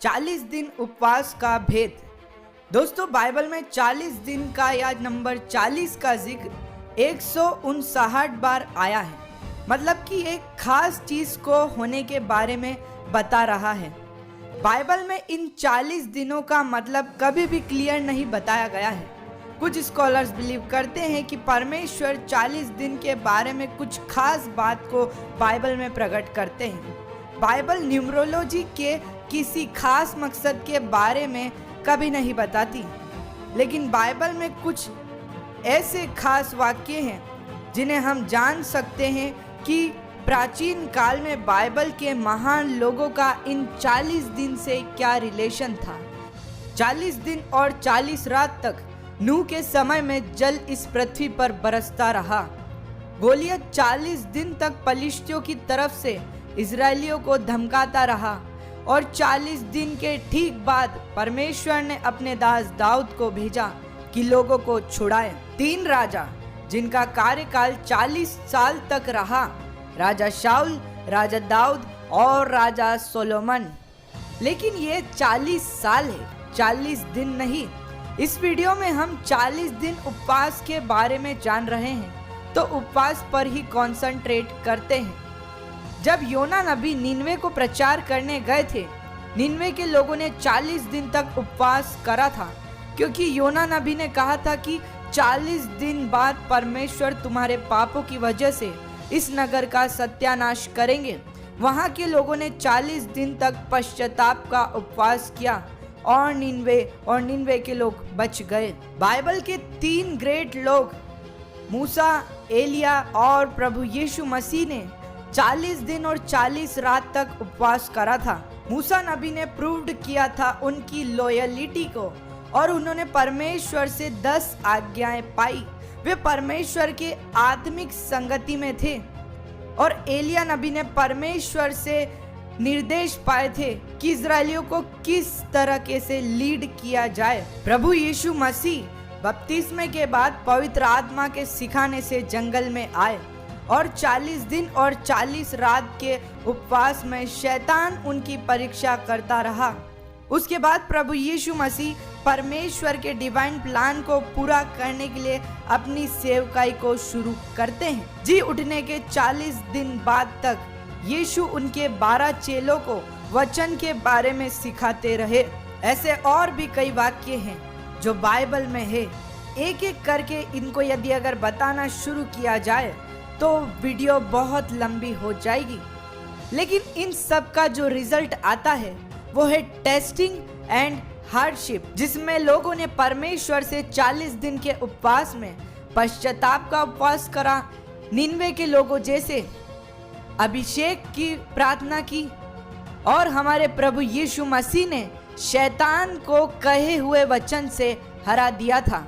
40 दिन उपवास का भेद। दोस्तों, बाइबल में 40 दिन का या नंबर 40 का जिक्र 159 बार आया है। मतलब कि एक खास चीज को होने के बारे में बता रहा है। बाइबल में इन 40 दिनों का मतलब कभी भी क्लियर नहीं बताया गया है। कुछ स्कॉलर्स बिलीव करते हैं कि परमेश्वर 40 दिन के बारे में कुछ खास बात को बाइबल में प्रकट करते हैं। बाइबल न्यूमरोलॉजी के किसी खास मकसद के बारे में कभी नहीं बताती, लेकिन बाइबल में कुछ ऐसे खास वाक्य हैं जिन्हें हम जान सकते हैं कि प्राचीन काल में बाइबल के महान लोगों का इन 40 दिन से क्या रिलेशन था। 40 दिन और 40 रात तक नूह के समय में जल इस पृथ्वी पर बरसता रहा। गोलियत 40 दिन तक पलिश्तियों की तरफ से इजरायलियों को धमकाता रहा और 40 दिन के ठीक बाद परमेश्वर ने अपने दास दाऊद को भेजा कि लोगों को छुड़ाए। 3 राजा जिनका कार्यकाल 40 साल तक रहा, राजा शाऊल, राजा दाऊद और राजा सोलोमन। लेकिन ये 40 साल है, 40 दिन नहीं। इस वीडियो में हम 40 दिन उपवास के बारे में जान रहे हैं, तो उपवास पर ही कंसंट्रेट करते हैं। जब योना नबी निनवे को प्रचार करने गए थे, निनवे के लोगों ने 40 दिन तक उपवास करा था, क्योंकि योना नबी ने कहा था कि 40 दिन बाद परमेश्वर तुम्हारे पापों की वजह से इस नगर का सत्यानाश करेंगे। वहां के लोगों ने 40 दिन तक पश्चाताप का उपवास किया और निनवे के लोग बच गए। बाइबल के 3 ग्रेट लोग मूसा, एलिया और प्रभु यीशु मसीह ने 40 दिन और 40 रात तक उपवास करा था। मूसा नबी ने प्रूव्ड किया था उनकी लॉयलिटी को और उन्होंने परमेश्वर से 10 आज्ञाएं पाई। वे परमेश्वर के आत्मिक संगति में थे। और एलिया नबी ने परमेश्वर से निर्देश पाए थे कि इजरायलियों को किस तरीके से लीड किया जाए। प्रभु यीशु मसीह बपतिस्मे के बाद पवित्र आत्मा के सिखाने से जंगल में आए और 40 दिन और 40 रात के उपवास में शैतान उनकी परीक्षा करता रहा। उसके बाद प्रभु यीशु मसीह परमेश्वर के डिवाइन प्लान को पूरा करने के लिए अपनी सेवकाई को शुरू करते हैं। जी उठने के 40 दिन बाद तक यीशु उनके 12 चेलों को वचन के बारे में सिखाते रहे। ऐसे और भी कई वाक्य हैं जो बाइबल में है। एक एक करके इनको यदि अगर बताना शुरू किया जाए तो वीडियो बहुत लंबी हो जाएगी। लेकिन इन सब का जो रिजल्ट आता है वो है टेस्टिंग एंड हार्डशिप, जिसमें लोगों ने परमेश्वर से 40 दिन के उपवास में पश्चाताप का उपवास करा। निनवे के लोगों जैसे अभिषेक की प्रार्थना की और हमारे प्रभु यीशु मसीह ने शैतान को कहे हुए वचन से हरा दिया था।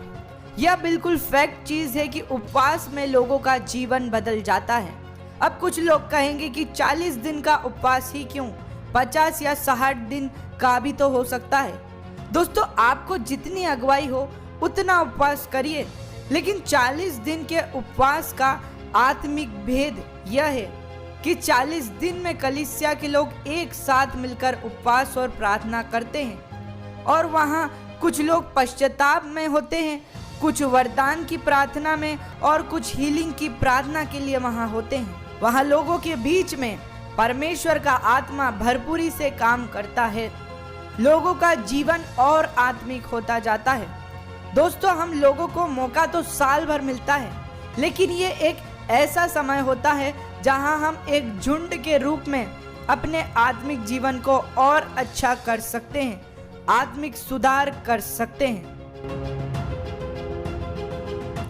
यह बिल्कुल फैक्ट चीज है कि उपवास में लोगों का जीवन बदल जाता है। अब कुछ लोग कहेंगे कि 40 दिन का उपवास ही क्यों, 50 या 60 दिन का भी तो हो सकता है। दोस्तों, आपको जितनी अगुवाई हो उतना उपवास करिए, लेकिन 40 दिन के उपवास का आत्मिक भेद यह है कि 40 दिन में कलीसिया के लोग एक साथ मिलकर उपवास और प्रार्थना करते हैं और वहाँ कुछ लोग पश्चाताप में होते हैं, कुछ वरदान की प्रार्थना में और कुछ हीलिंग की प्रार्थना के लिए वहाँ होते हैं। वहाँ लोगों के बीच में परमेश्वर का आत्मा भरपूरी से काम करता है। लोगों का जीवन और आत्मिक होता जाता है। दोस्तों, हम लोगों को मौका तो साल भर मिलता है, लेकिन ये एक ऐसा समय होता है जहां हम एक झुंड के रूप में अपने आत्मिक जीवन को और अच्छा कर सकते हैं, आत्मिक सुधार कर सकते हैं।